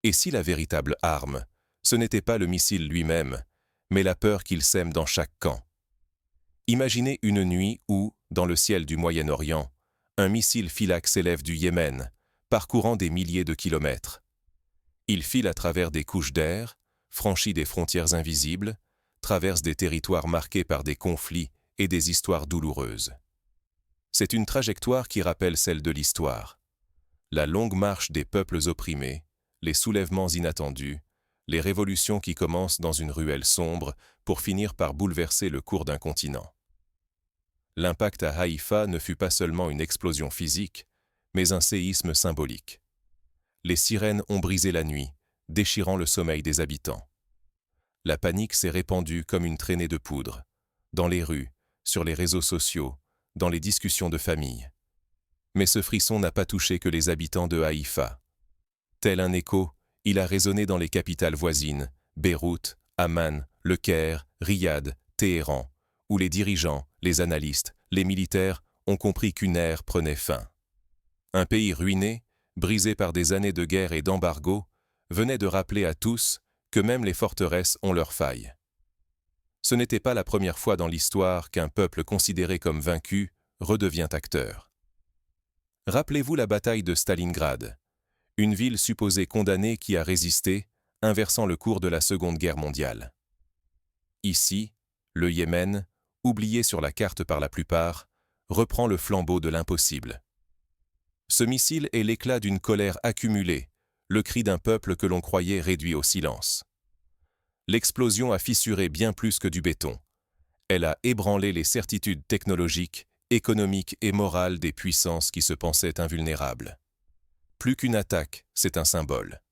Et si la véritable arme, ce n'était pas le missile lui-même, mais la peur qu'il sème dans chaque camp? Imaginez une nuit où, dans le ciel du Moyen-Orient, un missile Philak s'élève du Yémen, parcourant des milliers de kilomètres. Il file à travers des couches d'air, franchit des frontières invisibles, traverse des territoires marqués par des conflits et des histoires douloureuses. C'est une trajectoire qui rappelle celle de l'histoire. La longue marche des peuples opprimés, les soulèvements inattendus, les révolutions qui commencent dans une ruelle sombre pour finir par bouleverser le cours d'un continent. L'impact à Haïfa ne fut pas seulement une explosion physique, mais un séisme symbolique. Les sirènes ont brisé la nuit, déchirant le sommeil des habitants. La panique s'est répandue comme une traînée de poudre, dans les rues, sur les réseaux sociaux, dans les discussions de famille. Mais ce frisson n'a pas touché que les habitants de Haïfa. Tel un écho, il a résonné dans les capitales voisines, Beyrouth, Amman, Le Caire, Riyad, Téhéran, où les dirigeants, les analystes, les militaires ont compris qu'une ère prenait fin. Un pays ruiné, brisé par des années de guerre et d'embargo, venait de rappeler à tous que même les forteresses ont leurs failles. Ce n'était pas la première fois dans l'histoire qu'un peuple considéré comme vaincu redevient acteur. Rappelez-vous la bataille de Stalingrad, une ville supposée condamnée qui a résisté, inversant le cours de la Seconde Guerre mondiale. Ici, le Yémen, oublié sur la carte par la plupart, reprend le flambeau de l'impossible. Ce missile est l'éclat d'une colère accumulée, le cri d'un peuple que l'on croyait réduit au silence. L'explosion a fissuré bien plus que du béton. Elle a ébranlé les certitudes technologiques, économiques et morales des puissances qui se pensaient invulnérables. Plus qu'une attaque, c'est un symbole.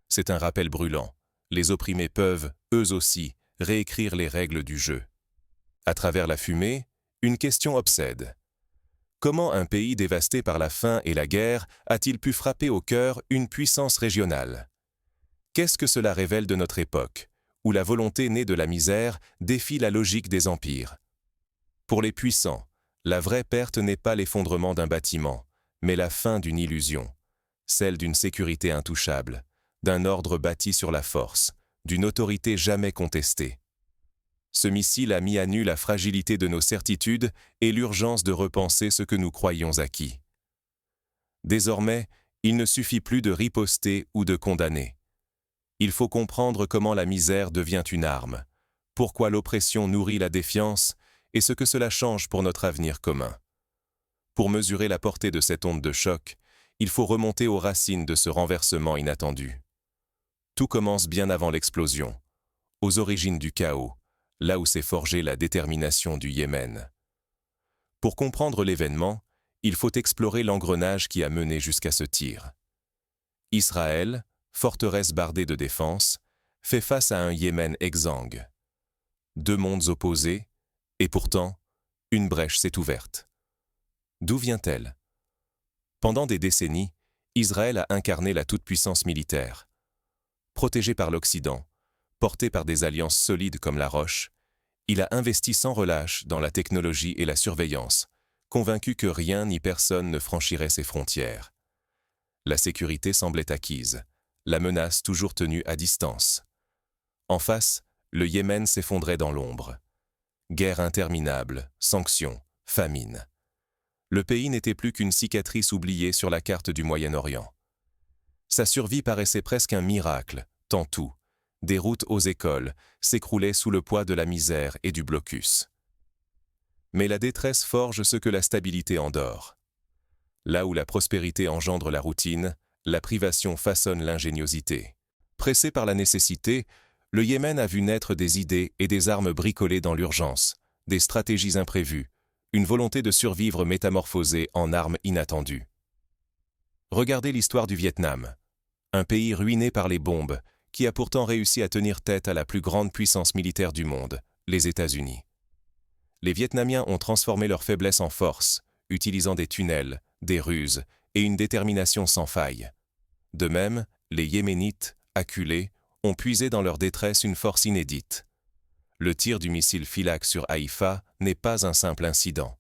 C'est un rappel brûlant. Les opprimés peuvent, eux aussi, réécrire les règles du jeu. À travers la fumée, une question obsède. Comment un pays dévasté par la faim et la guerre a-t-il pu frapper au cœur une puissance régionale? Qu'est-ce que cela révèle de notre époque, où la volonté née de la misère défie la logique des empires? Pour les puissants, la vraie perte n'est pas l'effondrement d'un bâtiment, mais la fin d'une illusion, celle d'une sécurité intouchable, d'un ordre bâti sur la force, d'une autorité jamais contestée. Ce missile a mis à nu la fragilité de nos certitudes et l'urgence de repenser ce que nous croyions acquis. Désormais, il ne suffit plus de riposter ou de condamner. Il faut comprendre comment la misère devient une arme, pourquoi l'oppression nourrit la défiance et ce que cela change pour notre avenir commun. Pour mesurer la portée de cette onde de choc, il faut remonter aux racines de ce renversement inattendu. Tout commence bien avant l'explosion, aux origines du chaos, là où s'est forgée la détermination du Yémen. Pour comprendre l'événement, il faut explorer l'engrenage qui a mené jusqu'à ce tir. Israël, forteresse bardée de défense, fait face à un Yémen exsangue. Deux mondes opposés, et pourtant, une brèche s'est ouverte. D'où vient-elle? Pendant des décennies, Israël a incarné la toute-puissance militaire. Protégé par l'Occident, porté par des alliances solides comme la roche, il a investi sans relâche dans la technologie et la surveillance, convaincu que rien ni personne ne franchirait ses frontières. La sécurité semblait acquise, la menace toujours tenue à distance. En face, le Yémen s'effondrait dans l'ombre. Guerre interminable, sanctions, famine. Le pays n'était plus qu'une cicatrice oubliée sur la carte du Moyen-Orient. Sa survie paraissait presque un miracle, tant tout, des routes aux écoles, s'écroulaient sous le poids de la misère et du blocus. Mais la détresse forge ce que la stabilité endort. Là où la prospérité engendre la routine, la privation façonne l'ingéniosité. Pressé par la nécessité, le Yémen a vu naître des idées et des armes bricolées dans l'urgence, des stratégies imprévues, une volonté de survivre métamorphosée en armes inattendues. Regardez l'histoire du Vietnam, un pays ruiné par les bombes, qui a pourtant réussi à tenir tête à la plus grande puissance militaire du monde, les États-Unis. Les Vietnamiens ont transformé leur faiblesse en force, utilisant des tunnels, des ruses et une détermination sans faille. De même, les Yéménites, acculés, ont puisé dans leur détresse une force inédite. Le tir du missile Philak sur Haïfa n'est pas un simple incident.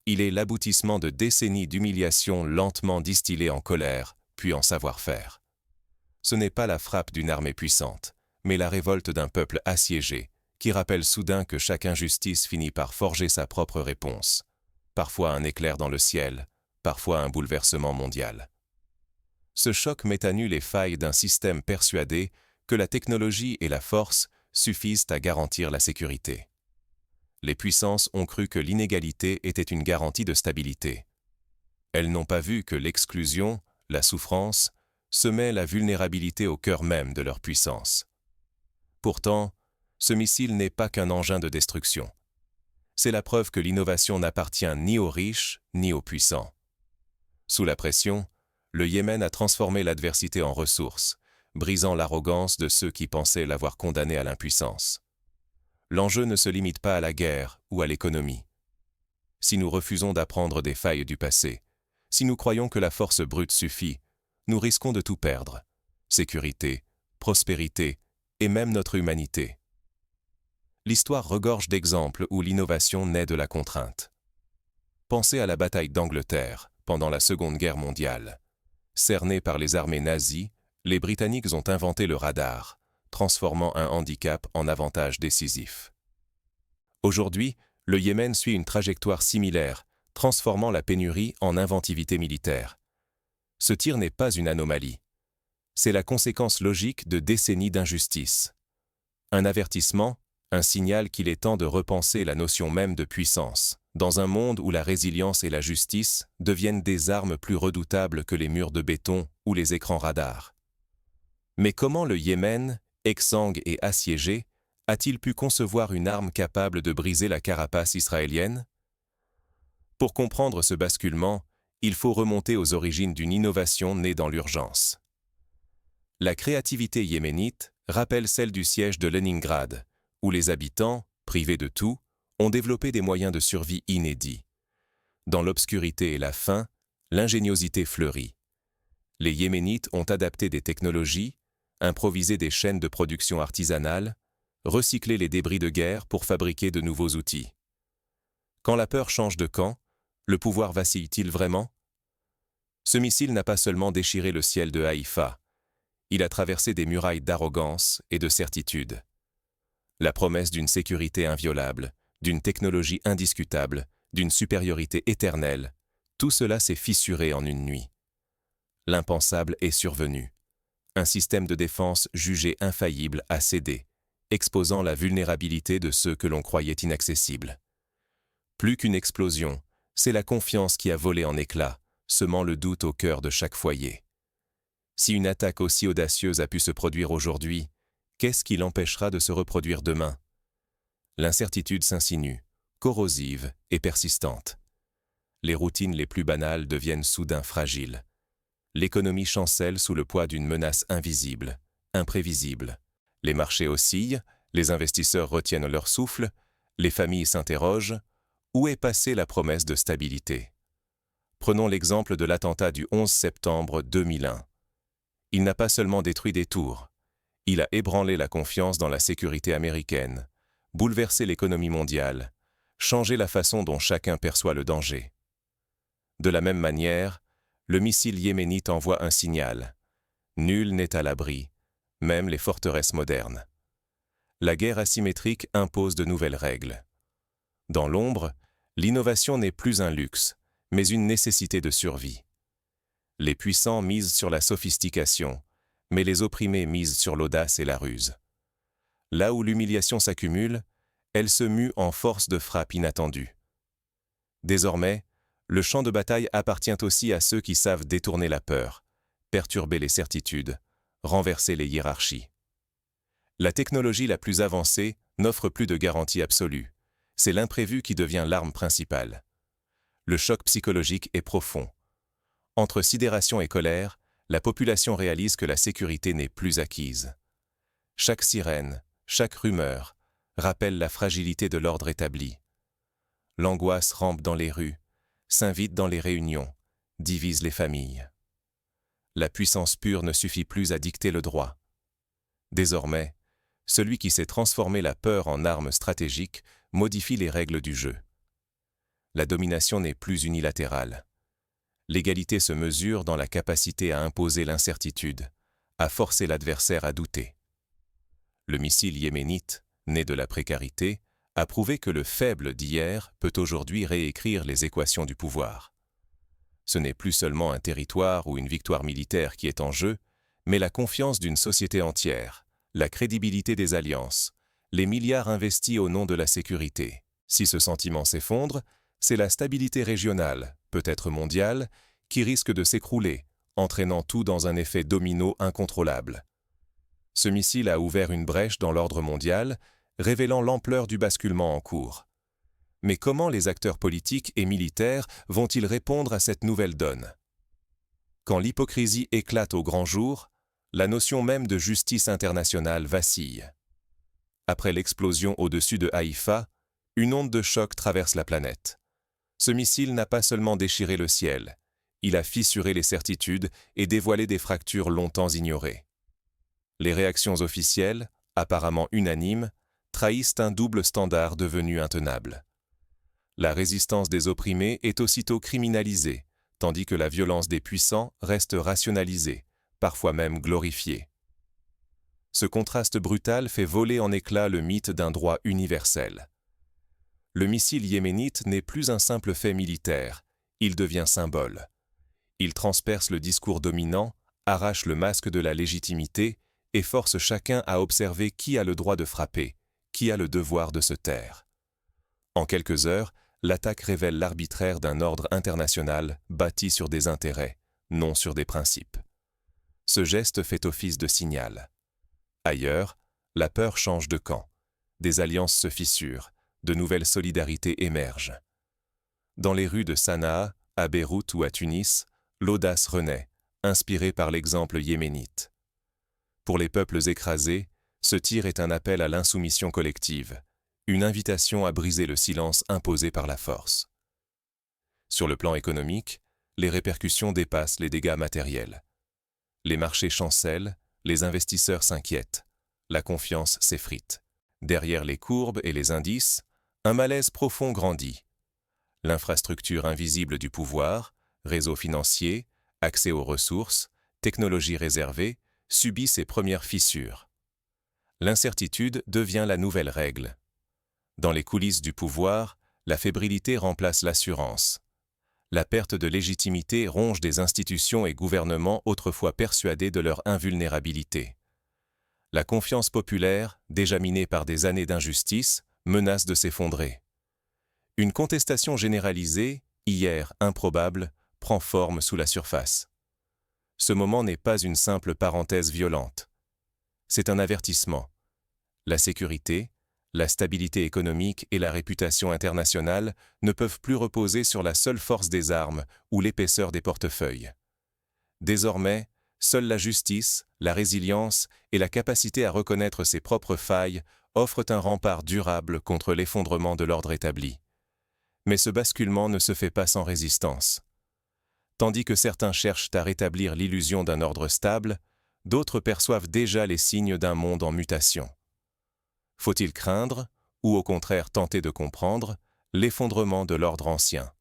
Il est l'aboutissement de décennies d'humiliation lentement distillées en colère, puis en savoir-faire. ce n'est pas la frappe d'une armée puissante, mais la révolte d'un peuple assiégé, qui rappelle soudain que chaque injustice finit par forger sa propre réponse. Parfois un éclair dans le ciel, parfois un bouleversement mondial. Ce choc met à nu les failles d'un système persuadé que la technologie et la force suffisent à garantir la sécurité. Les puissances ont cru que l'inégalité était une garantie de stabilité. Elles n'ont pas vu que l'exclusion, la souffrance, semaient la vulnérabilité au cœur même de leur puissance. Pourtant, ce missile n'est pas qu'un engin de destruction. C'est la preuve que l'innovation n'appartient ni aux riches ni aux puissants. Sous la pression, le Yémen a transformé l'adversité en ressource, brisant l'arrogance de ceux qui pensaient l'avoir condamné à l'impuissance. L'enjeu ne se limite pas à la guerre ou à l'économie. Si nous refusons d'apprendre des failles du passé, si nous croyons que la force brute suffit, nous risquons de tout perdre. Sécurité, prospérité et même notre humanité. L'histoire regorge d'exemples où l'innovation naît de la contrainte. Pensez à la bataille d'Angleterre pendant la Seconde Guerre mondiale. Cernés par les armées nazies, les Britanniques ont inventé le radar, transformant un handicap en avantage décisif. Aujourd'hui, le Yémen suit une trajectoire similaire, transformant la pénurie en inventivité militaire. Ce tir n'est pas une anomalie. C'est la conséquence logique de décennies d'injustice. Un avertissement, un signal qu'il est temps de repenser la notion même de puissance, dans un monde où la résilience et la justice deviennent des armes plus redoutables que les murs de béton ou les écrans radars. Mais comment le Yémen, exsangue et assiégé, a-t-il pu concevoir une arme capable de briser la carapace israélienne? Pour comprendre ce basculement, il faut remonter aux origines d'une innovation née dans l'urgence. La créativité yéménite rappelle celle du siège de Leningrad, où les habitants, privés de tout, ont développé des moyens de survie inédits. Dans l'obscurité et la faim, l'ingéniosité fleurit. Les Yéménites ont adapté des technologies, improvisé des chaînes de production artisanales, recyclé les débris de guerre pour fabriquer de nouveaux outils. Quand la peur change de camp, le pouvoir vacille-t-il vraiment? Ce missile n'a pas seulement déchiré le ciel de Haïfa, il a traversé des murailles d'arrogance et de certitude. La promesse d'une sécurité inviolable, d'une technologie indiscutable, d'une supériorité éternelle, tout cela s'est fissuré en une nuit. L'impensable est survenu. Un système de défense jugé infaillible a cédé, exposant la vulnérabilité de ceux que l'on croyait inaccessibles. Plus qu'une explosion, c'est la confiance qui a volé en éclats, semant le doute au cœur de chaque foyer. Si une attaque aussi audacieuse a pu se produire aujourd'hui, qu'est-ce qui l'empêchera de se reproduire demain? L'incertitude s'insinue, corrosive et persistante. Les routines les plus banales deviennent soudain fragiles. L'économie chancelle sous le poids d'une menace invisible, imprévisible. Les marchés oscillent, les investisseurs retiennent leur souffle, les familles s'interrogent. Où est passée la promesse de stabilité? Prenons l'exemple de l'attentat du 11 septembre 2001. Il n'a pas seulement détruit des tours, il a ébranlé la confiance dans la sécurité américaine, bouleversé l'économie mondiale, changé la façon dont chacun perçoit le danger. De la même manière, le missile yéménite envoie un signal. Nul n'est à l'abri, même les forteresses modernes. La guerre asymétrique impose de nouvelles règles. Dans l'ombre, l'innovation n'est plus un luxe, mais une nécessité de survie. Les puissants misent sur la sophistication, mais les opprimés misent sur l'audace et la ruse. Là où l'humiliation s'accumule, elle se mue en force de frappe inattendue. Désormais, le champ de bataille appartient aussi à ceux qui savent détourner la peur, perturber les certitudes, renverser les hiérarchies. La technologie la plus avancée n'offre plus de garantie absolue. C'est l'imprévu qui devient l'arme principale. Le choc psychologique est profond. Entre sidération et colère, la population réalise que la sécurité n'est plus acquise. Chaque sirène, chaque rumeur, rappelle la fragilité de l'ordre établi. L'angoisse rampe dans les rues, s'invite dans les réunions, divise les familles. La puissance pure ne suffit plus à dicter le droit. Désormais, celui qui sait transformer la peur en arme stratégique modifie les règles du jeu. La domination n'est plus unilatérale. L'égalité se mesure dans la capacité à imposer l'incertitude, a forcé l'adversaire à douter. Le missile yéménite, né de la précarité, a prouvé que le faible d'hier peut aujourd'hui réécrire les équations du pouvoir. Ce n'est plus seulement un territoire ou une victoire militaire qui est en jeu, mais la confiance d'une société entière, la crédibilité des alliances, les milliards investis au nom de la sécurité. Si ce sentiment s'effondre, c'est la stabilité régionale, peut-être mondiale, qui risque de s'écrouler, entraînant tout dans un effet domino incontrôlable. Ce missile a ouvert une brèche dans l'ordre mondial, révélant l'ampleur du basculement en cours. Mais comment les acteurs politiques et militaires vont-ils répondre à cette nouvelle donne? Quand l'hypocrisie éclate au grand jour, la notion même de justice internationale vacille. Après l'explosion au-dessus de Haïfa, une onde de choc traverse la planète. Ce missile n'a pas seulement déchiré le ciel, il a fissuré les certitudes et dévoilé des fractures longtemps ignorées. Les réactions officielles, apparemment unanimes, trahissent un double standard devenu intenable. La résistance des opprimés est aussitôt criminalisée, tandis que la violence des puissants reste rationalisée, parfois même glorifiée. Ce contraste brutal fait voler en éclats le mythe d'un droit universel. Le missile yéménite n'est plus un simple fait militaire, il devient symbole. Il transperce le discours dominant, arrache le masque de la légitimité et force chacun à observer qui a le droit de frapper, qui a le devoir de se taire. En quelques heures, l'attaque révèle l'arbitraire d'un ordre international bâti sur des intérêts, non sur des principes. Ce geste fait office de signal. Ailleurs, la peur change de camp. Des alliances se fissurent, de nouvelles solidarités émergent. Dans les rues de Sanaa, à Beyrouth ou à Tunis, l'audace renaît, inspirée par l'exemple yéménite. Pour les peuples écrasés, ce tir est un appel à l'insoumission collective, une invitation à briser le silence imposé par la force. Sur le plan économique, les répercussions dépassent les dégâts matériels. Les marchés chancellent, les investisseurs s'inquiètent, la confiance s'effrite. Derrière les courbes et les indices, un malaise profond grandit. L'infrastructure invisible du pouvoir, réseaux financiers, accès aux ressources, technologies réservées, subit ses premières fissures. L'incertitude devient la nouvelle règle. Dans les coulisses du pouvoir, la fébrilité remplace l'assurance. La perte de légitimité ronge des institutions et gouvernements autrefois persuadés de leur invulnérabilité. La confiance populaire, déjà minée par des années d'injustice, menace de s'effondrer. Une contestation généralisée, hier improbable, prend forme sous la surface. Ce moment n'est pas une simple parenthèse violente. C'est un avertissement. La sécurité, la stabilité économique et la réputation internationale ne peuvent plus reposer sur la seule force des armes ou l'épaisseur des portefeuilles. Désormais, seule la justice, la résilience et la capacité à reconnaître ses propres failles offrent un rempart durable contre l'effondrement de l'ordre établi. Mais ce basculement ne se fait pas sans résistance. Tandis que certains cherchent à rétablir l'illusion d'un ordre stable, d'autres perçoivent déjà les signes d'un monde en mutation. Faut-il craindre, ou au contraire tenter de comprendre, l'effondrement de l'ordre ancien?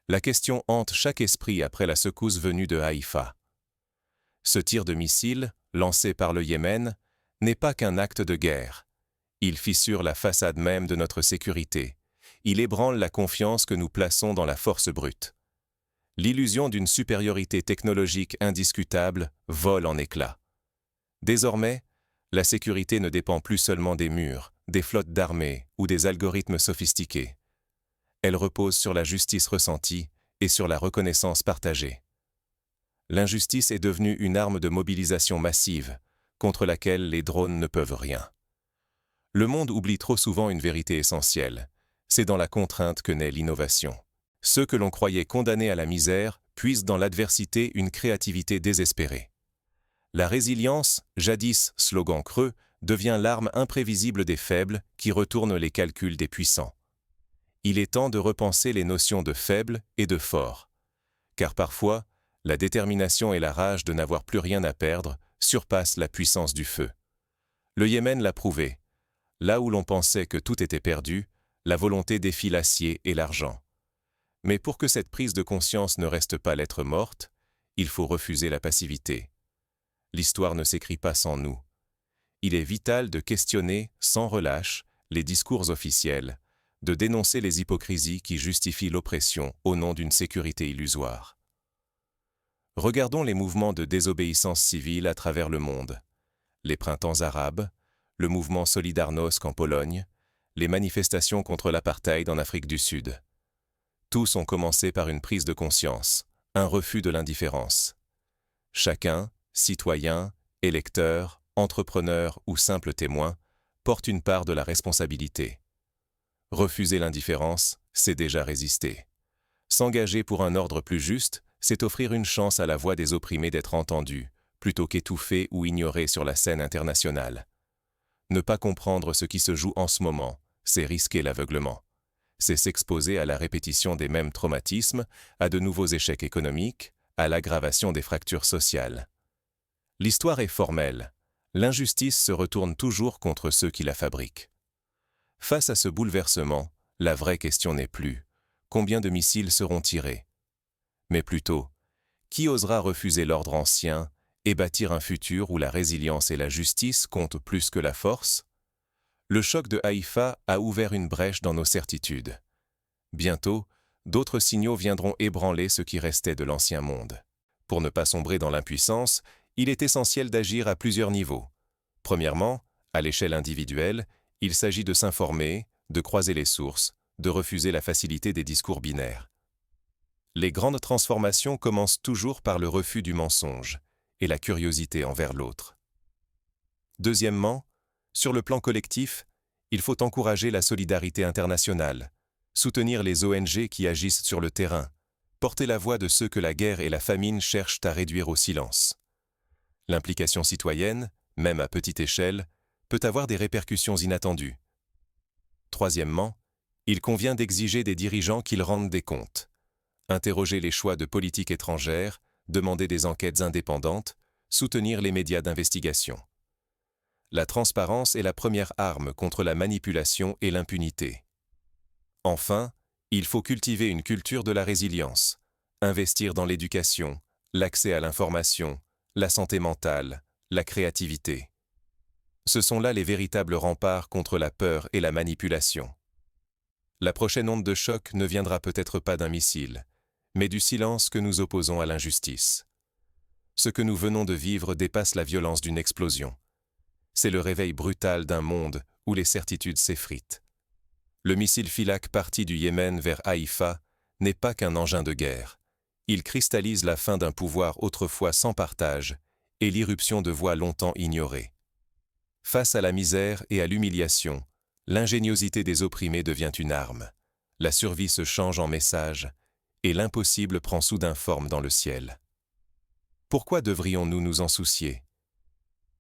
La question hante chaque esprit après la secousse venue de Haïfa. Ce tir de missile, lancé par le Yémen, n'est pas qu'un acte de guerre. Il fissure la façade même de notre sécurité. Il ébranle la confiance que nous plaçons dans la force brute. L'illusion d'une supériorité technologique indiscutable vole en éclats. Désormais, la sécurité ne dépend plus seulement des murs, des flottes d'armées ou des algorithmes sophistiqués. Elle repose sur la justice ressentie et sur la reconnaissance partagée. L'injustice est devenue une arme de mobilisation massive, contre laquelle les drones ne peuvent rien. Le monde oublie trop souvent une vérité essentielle. C'est dans la contrainte que naît l'innovation. Ceux que l'on croyait condamnés à la misère puisent dans l'adversité une créativité désespérée. La résilience, jadis slogan creux, devient l'arme imprévisible des faibles qui retourne les calculs des puissants. Il est temps de repenser les notions de faible et de fort. Car parfois, la détermination et la rage de n'avoir plus rien à perdre surpassent la puissance du feu. Le Yémen l'a prouvé. Là où l'on pensait que tout était perdu, la volonté défie l'acier et l'argent. Mais pour que cette prise de conscience ne reste pas lettre morte, il faut refuser la passivité. L'histoire ne s'écrit pas sans nous. Il est vital de questionner, sans relâche, les discours officiels, de dénoncer les hypocrisies qui justifient l'oppression au nom d'une sécurité illusoire. Regardons les mouvements de désobéissance civile à travers le monde. Les printemps arabes, le mouvement Solidarnosc en Pologne, les manifestations contre l'apartheid en Afrique du Sud. Tous ont commencé par une prise de conscience, un refus de l'indifférence. Chacun, citoyen, électeur, entrepreneur ou simple témoin, porte une part de la responsabilité. Refuser l'indifférence, c'est déjà résister. S'engager pour un ordre plus juste, c'est offrir une chance à la voix des opprimés d'être entendue, plutôt qu'étouffée ou ignorée sur la scène internationale. Ne pas comprendre ce qui se joue en ce moment, c'est risquer l'aveuglement. C'est s'exposer à la répétition des mêmes traumatismes, à de nouveaux échecs économiques, à l'aggravation des fractures sociales. L'histoire est formelle. L'injustice se retourne toujours contre ceux qui la fabriquent. Face à ce bouleversement, la vraie question n'est plus « combien de missiles seront tirés ?» mais plutôt « qui osera refuser l'ordre ancien et bâtir un futur où la résilience et la justice comptent plus que la force ?» Le choc de Haïfa a ouvert une brèche dans nos certitudes. Bientôt, d'autres signaux viendront ébranler ce qui restait de l'ancien monde. Pour ne pas sombrer dans l'impuissance, il est essentiel d'agir à plusieurs niveaux. Premièrement, à l'échelle individuelle, il s'agit de s'informer, de croiser les sources, de refuser la facilité des discours binaires. Les grandes transformations commencent toujours par le refus du mensonge et la curiosité envers l'autre. Deuxièmement, sur le plan collectif, il faut encourager la solidarité internationale, soutenir les ONG qui agissent sur le terrain, porter la voix de ceux que la guerre et la famine cherchent à réduire au silence. L'implication citoyenne, même à petite échelle, peut avoir des répercussions inattendues. Troisièmement, il convient d'exiger des dirigeants qu'ils rendent des comptes. Interroger les choix de politique étrangère, demander des enquêtes indépendantes, soutenir les médias d'investigation. La transparence est la première arme contre la manipulation et l'impunité. Enfin, il faut cultiver une culture de la résilience, investir dans l'éducation, l'accès à l'information, la santé mentale, la créativité. Ce sont là les véritables remparts contre la peur et la manipulation. La prochaine onde de choc ne viendra peut-être pas d'un missile, mais du silence que nous opposons à l'injustice. Ce que nous venons de vivre dépasse la violence d'une explosion. C'est le réveil brutal d'un monde où les certitudes s'effritent. Le missile Philak parti du Yémen vers Haïfa n'est pas qu'un engin de guerre. Il cristallise la fin d'un pouvoir autrefois sans partage et l'irruption de voix longtemps ignorées. Face à la misère et à l'humiliation, l'ingéniosité des opprimés devient une arme. La survie se change en message et l'impossible prend soudain forme dans le ciel. Pourquoi devrions-nous nous en soucier ?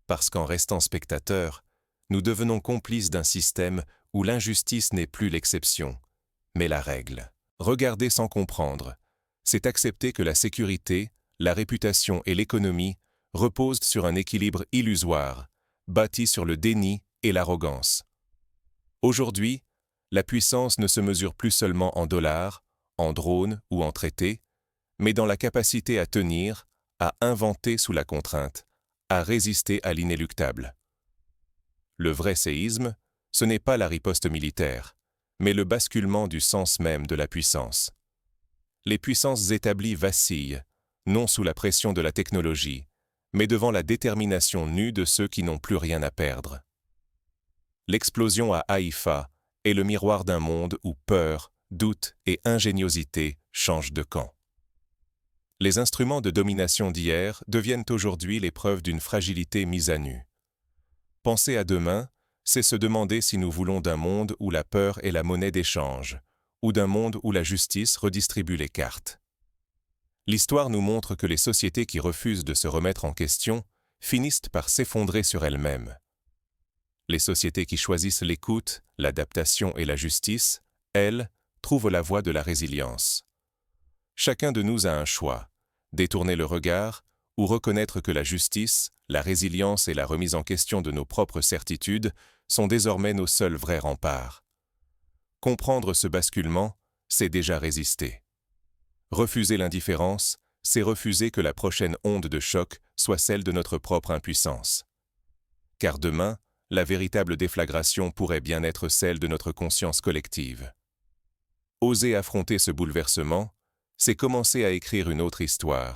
Parce qu'en restant spectateurs, nous devenons complices d'un système où l'injustice n'est plus l'exception, mais la règle. Regarder sans comprendre, c'est accepter que la sécurité, la réputation et l'économie reposent sur un équilibre illusoire, bâti sur le déni et l'arrogance. Aujourd'hui, la puissance ne se mesure plus seulement en dollars, en drones ou en traités, mais dans la capacité à tenir, à inventer sous la contrainte, à résister à l'inéluctable. Le vrai séisme, ce n'est pas la riposte militaire, mais le basculement du sens même de la puissance. Les puissances établies vacillent, non sous la pression de la technologie, mais devant la détermination nue de ceux qui n'ont plus rien à perdre. L'explosion à Haïfa est le miroir d'un monde où peur, doute et ingéniosité changent de camp. Les instruments de domination d'hier deviennent aujourd'hui les preuves d'une fragilité mise à nu. Penser à demain, c'est se demander si nous voulons d'un monde où la peur est la monnaie d'échange, ou d'un monde où la justice redistribue les cartes. L'histoire nous montre que les sociétés qui refusent de se remettre en question finissent par s'effondrer sur elles-mêmes. Les sociétés qui choisissent l'écoute, l'adaptation et la justice, elles, trouvent la voie de la résilience. Chacun de nous a un choix, détourner le regard ou reconnaître que la justice, la résilience et la remise en question de nos propres certitudes sont désormais nos seuls vrais remparts. Comprendre ce basculement, c'est déjà résister. Refuser l'indifférence, c'est refuser que la prochaine onde de choc soit celle de notre propre impuissance. Car demain, la véritable déflagration pourrait bien être celle de notre conscience collective. Oser affronter ce bouleversement, c'est commencer à écrire une autre histoire,